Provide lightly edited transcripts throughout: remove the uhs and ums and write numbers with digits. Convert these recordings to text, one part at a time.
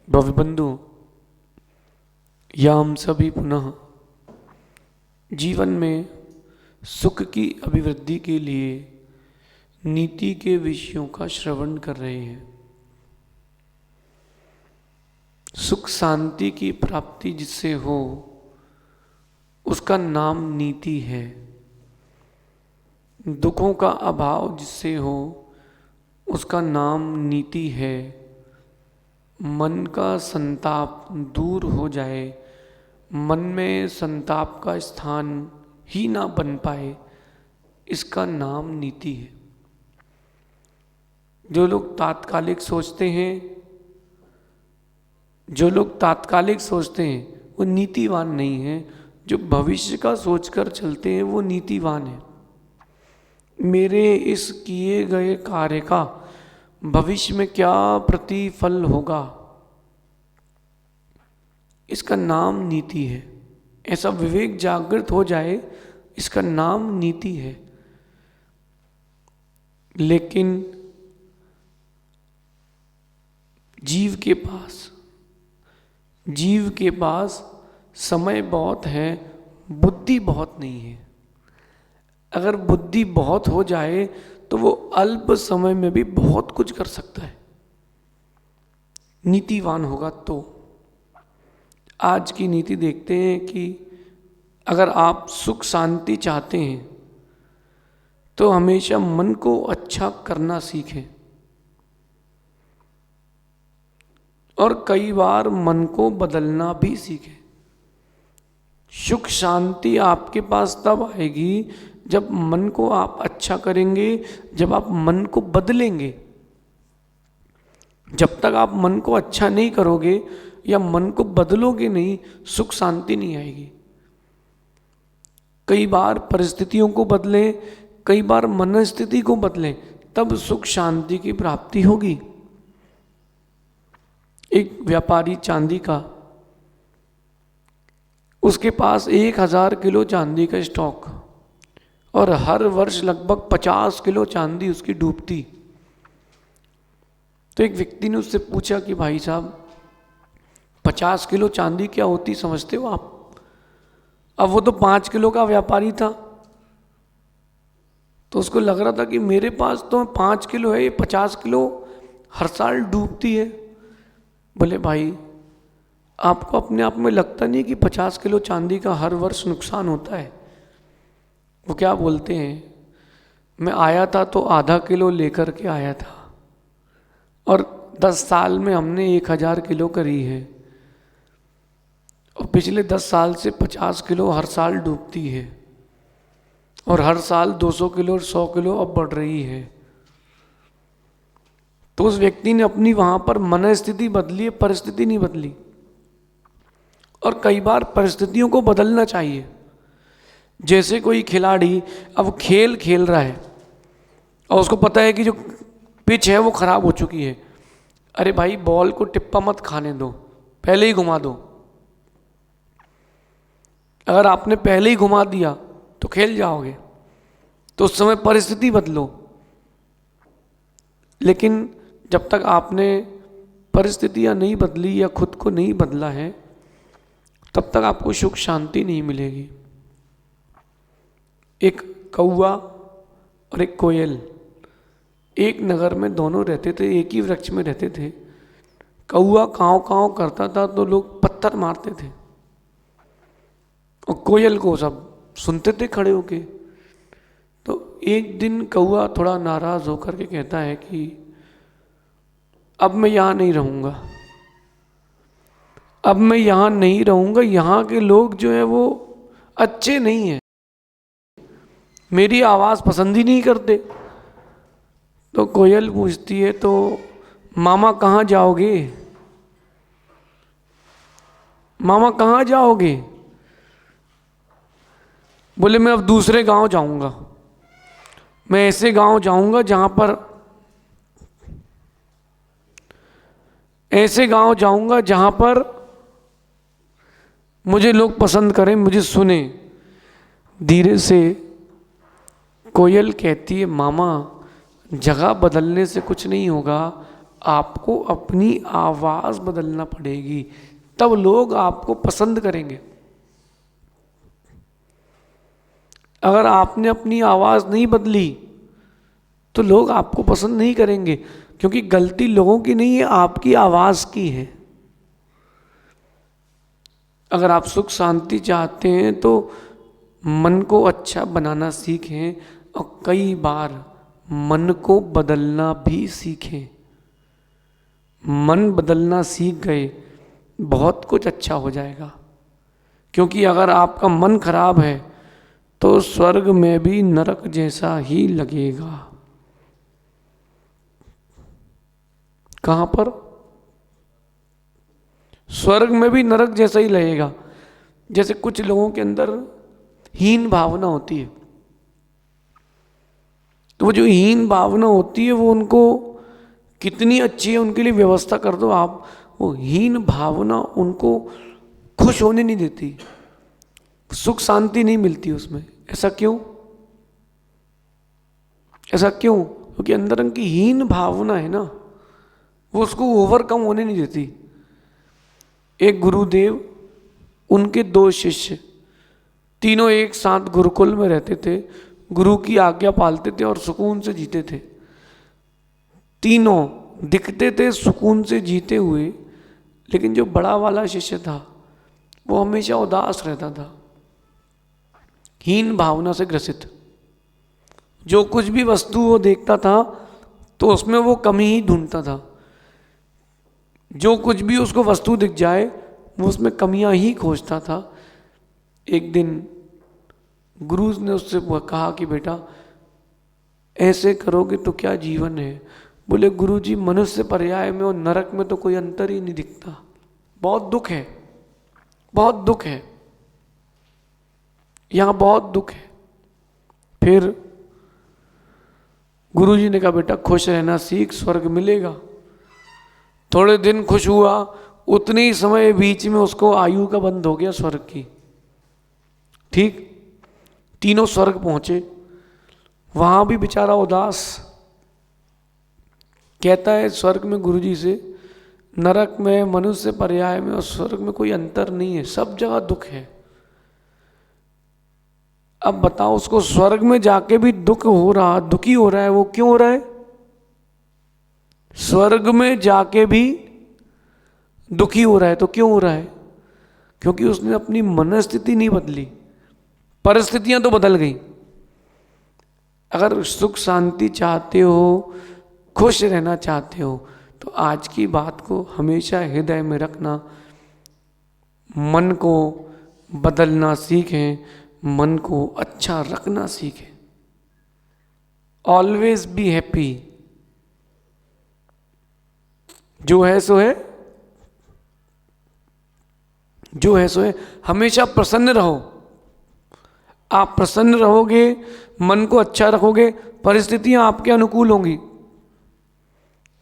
भवबंधु, या हम सभी पुनः जीवन में सुख की अभिवृद्धि के लिए नीति के विषयों का श्रवण कर रहे हैं। सुख शांति की प्राप्ति जिससे हो उसका नाम नीति है। दुखों का अभाव जिससे हो उसका नाम नीति है। मन का संताप दूर हो जाए, मन में संताप का स्थान ही ना बन पाए, इसका नाम नीति है। जो लोग तात्कालिक सोचते हैं वो नीतिवान नहीं है। जो भविष्य का सोचकर चलते हैं वो नीतिवान है। मेरे इस किए गए कार्य का भविष्य में क्या प्रतिफल होगा, इसका नाम नीति है। ऐसा विवेक जागृत हो जाए, इसका नाम नीति है। लेकिन जीव के पास समय बहुत है, बुद्धि बहुत नहीं है। अगर बुद्धि बहुत हो जाए तो वो अल्प समय में भी बहुत कुछ कर सकता है, नीतिवान होगा तो। आज की नीति देखते हैं कि अगर आप सुख शांति चाहते हैं तो हमेशा मन को अच्छा करना सीखें, और कई बार मन को बदलना भी सीखें। सुख शांति आपके पास तब आएगी जब मन को आप अच्छा करेंगे, जब आप मन को बदलेंगे। जब तक आप मन को अच्छा नहीं करोगे या मन को बदलोगे नहीं, सुख शांति नहीं आएगी। कई बार परिस्थितियों को बदलें, कई बार मनस्थिति को बदलें, तब सुख शांति की प्राप्ति होगी। एक व्यापारी चांदी का, उसके पास 1000 किलो चांदी का स्टॉक, और हर वर्ष लगभग 50 किलो चांदी उसकी डूबती। तो एक व्यक्ति ने उससे पूछा कि भाई साहब, 50 किलो चांदी क्या होती समझते हो आप? अब वो तो 5 किलो का व्यापारी था, तो उसको लग रहा था कि मेरे पास तो 5 किलो है, ये 50 किलो हर साल डूबती है। बोले भाई, आपको अपने आप में लगता नहीं कि 50 किलो चांदी का हर वर्ष नुकसान होता है? वो क्या बोलते हैं, मैं आया था तो आधा किलो लेकर के आया था, और 10 साल में हमने 1000 किलो करी है, और पिछले 10 साल से 50 किलो हर साल डूबती है, और हर साल 200 किलो और 100 किलो अब बढ़ रही है। तो उस व्यक्ति ने अपनी वहां पर मनस्थिति बदली है, परिस्थिति नहीं बदली। और कई बार परिस्थितियों को बदलना चाहिए। जैसे कोई खिलाड़ी अब खेल खेल रहा है और उसको पता है कि जो पिच है वो खराब हो चुकी है, अरे भाई बॉल को टिप्पा मत खाने दो, पहले ही घुमा दो। अगर आपने पहले ही घुमा दिया तो खेल जाओगे, तो उस समय परिस्थिति बदलो। लेकिन जब तक आपने परिस्थितियां नहीं बदली या खुद को नहीं बदला है, तब तक आपको सुख शांति नहीं मिलेगी। एक कौवा और एक कोयल एक नगर में दोनों रहते थे, एक ही वृक्ष में रहते थे। कौवा काँव काँव करता था तो लोग पत्थर मारते थे, और कोयल को सब सुनते थे खड़े होके। तो एक दिन कौवा थोड़ा नाराज होकर के कहता है कि अब मैं यहाँ नहीं रहूँगा, अब मैं यहाँ नहीं रहूँगा, यहाँ के लोग जो है वो अच्छे नहीं हैं, मेरी आवाज़ पसंद ही नहीं करते। तो कोयल पूछती है, तो मामा कहाँ जाओगे? मामा कहाँ जाओगे? बोले मैं अब दूसरे गांव जाऊंगा, मैं ऐसे गांव जाऊंगा जहां पर, ऐसे गांव जाऊंगा जहां पर मुझे लोग पसंद करें, मुझे सुने। धीरे से कोयल कहती है, मामा जगह बदलने से कुछ नहीं होगा, आपको अपनी आवाज़ बदलना पड़ेगी, तब लोग आपको पसंद करेंगे। अगर आपने अपनी आवाज़ नहीं बदली तो लोग आपको पसंद नहीं करेंगे, क्योंकि गलती लोगों की नहीं है, आपकी आवाज़ की है। अगर आप सुख शांति चाहते हैं तो मन को अच्छा बनाना सीखें और कई बार मन को बदलना भी सीखें। मन बदलना सीख गए, बहुत कुछ अच्छा हो जाएगा। क्योंकि अगर आपका मन खराब है तो स्वर्ग में भी नरक जैसा ही लगेगा। कहाँ पर? स्वर्ग में भी नरक जैसा ही लगेगा। जैसे कुछ लोगों के अंदर हीन भावना होती है, तो वो जो हीन भावना होती है वो उनको कितनी अच्छी है, उनके लिए व्यवस्था कर दो आप, वो हीन भावना उनको खुश होने नहीं देती, सुख शांति नहीं मिलती उसमें। ऐसा क्यों? ऐसा क्यों? क्योंकि अंदर उनकी हीन भावना है ना, वो उसको ओवरकम होने नहीं देती। एक गुरुदेव, उनके 2 शिष्य, तीनों एक साथ गुरुकुल में रहते थे, गुरु की आज्ञा पालते थे और सुकून से जीते थे। तीनों दिखते थे सुकून से जीते हुए, लेकिन जो बड़ा वाला शिष्य था वो हमेशा उदास रहता था, हीन भावना से ग्रसित। जो कुछ भी वस्तु वो देखता था तो उसमें वो कमी ही ढूंढता था। जो कुछ भी उसको वस्तु दिख जाए वो उसमें कमियां ही खोजता था। एक दिन गुरु ने उससे कहा कि बेटा ऐसे करोगे तो क्या जीवन है? बोले गुरु जी, मनुष्य पर्याय में और नरक में तो कोई अंतर ही नहीं दिखता, बहुत दुख है, बहुत दुख है, यहाँ बहुत दुख है। फिर गुरुजी ने कहा बेटा खुश रहना सीख, स्वर्ग मिलेगा। थोड़े दिन खुश हुआ, उतने ही समय बीच में उसको आयु का बंद हो गया स्वर्ग की। ठीक, तीनों स्वर्ग पहुंचे, वहां भी बेचारा उदास कहता है स्वर्ग में गुरुजी से, नरक में, मनुष्य पर्याय में और स्वर्ग में कोई अंतर नहीं है, सब जगह दुख है। अब बताओ, उसको स्वर्ग में जाके भी दुख हो रहा, दुखी हो रहा है, वो क्यों हो रहा है? स्वर्ग में जाके भी दुखी हो रहा है तो क्यों हो रहा है? क्योंकि उसने अपनी मनस्थिति नहीं बदली, परिस्थितियां तो बदल गई। अगर सुख शांति चाहते हो, खुश रहना चाहते हो, तो आज की बात को हमेशा हृदय में रखना, मन को बदलना सीखें, मन को अच्छा रखना सीखें। ऑलवेज बी हैप्पी, जो है सो है, जो है सो है, हमेशा प्रसन्न रहो। आप प्रसन्न रहोगे, मन को अच्छा रखोगे, परिस्थितियां आपके अनुकूल होंगी।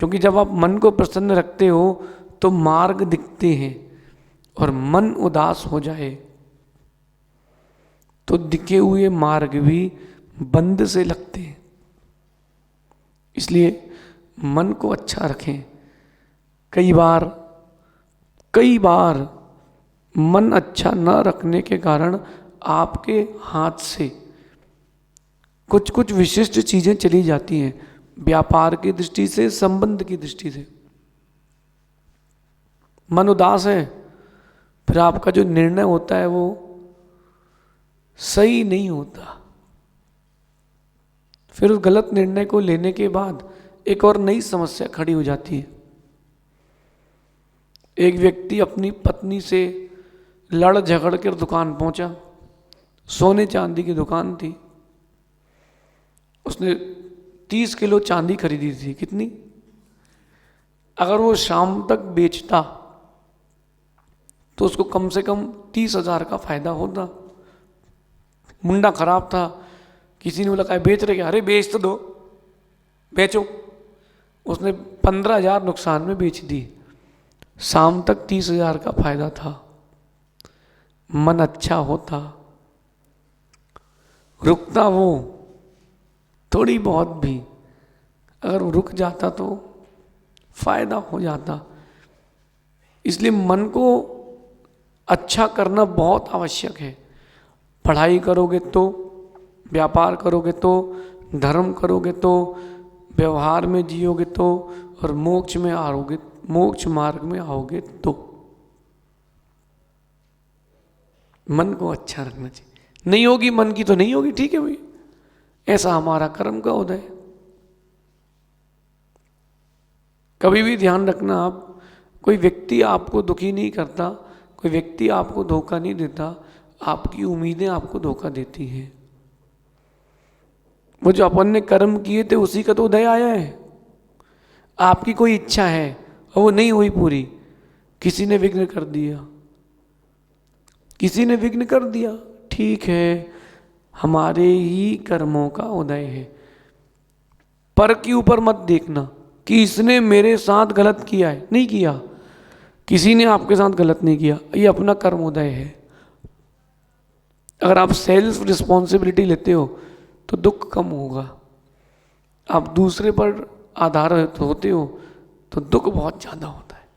क्योंकि जब आप मन को प्रसन्न रखते हो तो मार्ग दिखते हैं, और मन उदास हो जाए तो दिखे हुए मार्ग भी बंद से लगते हैं। इसलिए मन को अच्छा रखें। कई बार मन अच्छा न रखने के कारण आपके हाथ से कुछ कुछ विशिष्ट चीजें चली जाती हैं, व्यापार की दृष्टि से, संबंध की दृष्टि से। मन उदास है, फिर आपका जो निर्णय होता है वो सही नहीं होता। फिर उस गलत निर्णय को लेने के बाद एक और नई समस्या खड़ी हो जाती है। एक व्यक्ति अपनी पत्नी से लड़ झगड़ कर दुकान पहुंचा, सोने चांदी की दुकान थी, उसने 30 किलो चांदी खरीदी थी। कितनी? अगर वो शाम तक बेचता तो उसको कम से कम 30,000 का फायदा होता। मुंडा खराब था, किसी ने बोला कहा बेच रहे क्या? अरे बेच तो दो, बेचो। उसने 15,000 नुकसान में बेच दी। शाम तक 30,000 का फायदा था। मन अच्छा होता, रुकता वो थोड़ी बहुत भी, अगर वो रुक जाता तो फायदा हो जाता। इसलिए मन को अच्छा करना बहुत आवश्यक है। पढ़ाई करोगे तो, व्यापार करोगे तो, धर्म करोगे तो, व्यवहार में जियोगे तो, और मोक्ष में आओगे, मोक्ष मार्ग में आओगे तो मन को अच्छा रखना चाहिए। नहीं होगी मन की तो नहीं होगी, ठीक है भाई, ऐसा हमारा कर्म का उदय। कभी भी ध्यान रखना, आप कोई व्यक्ति आपको दुखी नहीं करता, कोई व्यक्ति आपको धोखा नहीं देता, आपकी उम्मीदें आपको धोखा देती हैं। वो जो अपन ने कर्म किए थे उसी का तो उदय आया है। आपकी कोई इच्छा है और वो नहीं हुई पूरी, किसी ने विघ्न कर दिया, किसी ने विघ्न कर दिया, ठीक है, हमारे ही कर्मों का उदय है। पर के ऊपर मत देखना कि इसने मेरे साथ गलत किया है, नहीं किया, किसी ने आपके साथ गलत नहीं किया, ये अपना कर्म उदय है। अगर आप सेल्फ रिस्पॉन्सिबिलिटी लेते हो तो दुख कम होगा। आप दूसरे पर आधारित होते हो तो दुख बहुत ज़्यादा होता है।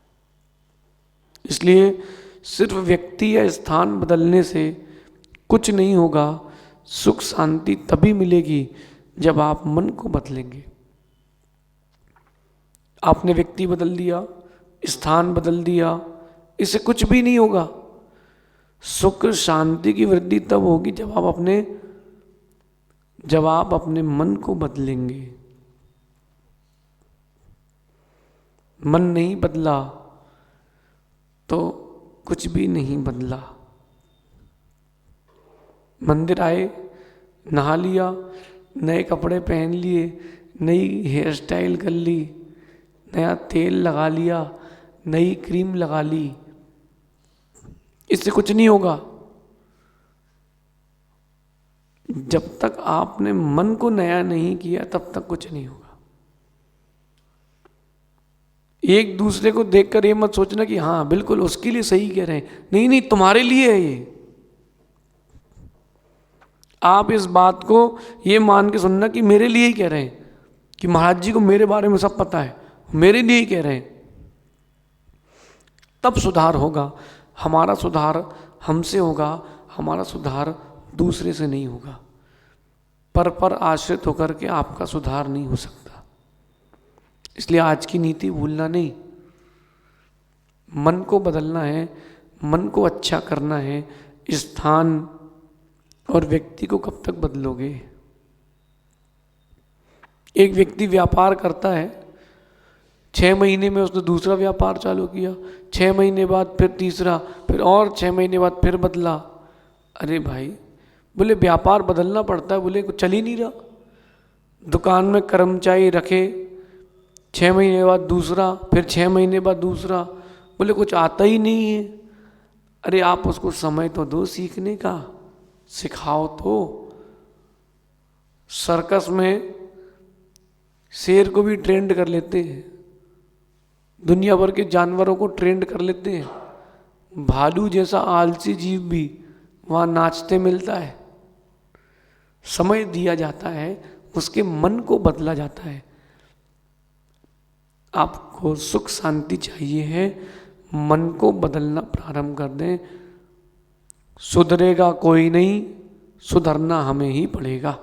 इसलिए सिर्फ व्यक्ति या स्थान बदलने से कुछ नहीं होगा। सुख शांति तभी मिलेगी जब आप मन को बदलेंगे। आपने व्यक्ति बदल दिया, स्थान बदल दिया, इससे कुछ भी नहीं होगा। सुख शांति की वृद्धि तब होगी जब आप अपने मन को बदलेंगे। मन नहीं बदला तो कुछ भी नहीं बदला। मंदिर आए, नहा लिया, नए कपड़े पहन लिए, नई हेयर स्टाइल कर ली, नया तेल लगा लिया, नई क्रीम लगा ली, इससे कुछ नहीं होगा। जब तक आपने मन को नया नहीं किया तब तक कुछ नहीं होगा। एक दूसरे को देखकर ये मत सोचना कि हाँ बिल्कुल उसके लिए सही कह रहे हैं, नहीं नहीं, तुम्हारे लिए है ये। आप इस बात को ये मान के सुनना कि मेरे लिए ही कह रहे हैं, कि महाराज जी को मेरे बारे में सब पता है, मेरे लिए ही कह रहे हैं, तब सुधार होगा। हमारा सुधार हमसे होगा, हमारा सुधार दूसरे से नहीं होगा। पर आश्रित होकर के आपका सुधार नहीं हो सकता। इसलिए आज की नीति भूलना नहीं, मन को बदलना है, मन को अच्छा करना है। स्थान और व्यक्ति को कब तक बदलोगे? एक व्यक्ति व्यापार करता है, 6 महीने में उसने दूसरा व्यापार चालू किया, 6 महीने बाद फिर तीसरा, फिर और 6 महीने बाद फिर बदला। अरे भाई, बोले व्यापार बदलना पड़ता है, बोले कुछ चल ही नहीं रहा। दुकान में कर्मचारी रखे, 6 महीने बाद दूसरा, फिर 6 महीने बाद दूसरा, बोले कुछ आता ही नहीं है। अरे आप उसको समय तो दो सीखने का, सिखाओ तो। सर्कस में शेर को भी ट्रेंड कर लेते हैं, दुनिया भर के जानवरों को ट्रेंड कर लेते हैं। भालू जैसा आलसी जीव भी वहाँ नाचते मिलता है। समय दिया जाता है, उसके मन को बदला जाता है। आपको सुख शांति चाहिए है, मन को बदलना प्रारंभ कर दें। सुधरेगा कोई नहीं, सुधरना हमें ही पड़ेगा।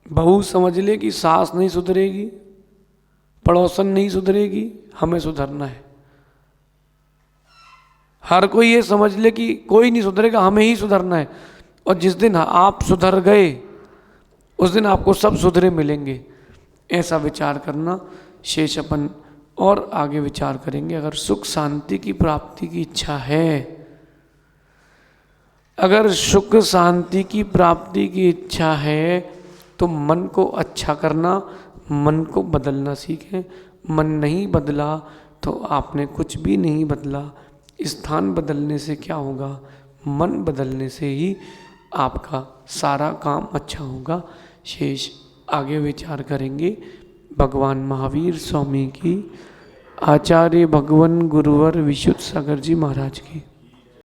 बहू समझ ले कि सास नहीं सुधरेगी, पड़ोसन नहीं सुधरेगी, हमें सुधरना है। हर कोई ये समझ ले कि कोई नहीं सुधरेगा, हमें ही सुधरना है। और जिस दिन आप सुधर गए उस दिन आपको सब सुधरे मिलेंगे। ऐसा विचार करना। शेष अपन और आगे विचार करेंगे। अगर सुख शांति की प्राप्ति की इच्छा है, अगर सुख शांति की प्राप्ति की इच्छा है तो मन को अच्छा करना, मन को बदलना सीखें। मन नहीं बदला तो आपने कुछ भी नहीं बदला। स्थान बदलने से क्या होगा? मन बदलने से ही आपका सारा काम अच्छा होगा। शेष आगे विचार करेंगे। भगवान महावीर स्वामी की, आचार्य भगवान गुरुवर विशुद्ध सागर जी महाराज की।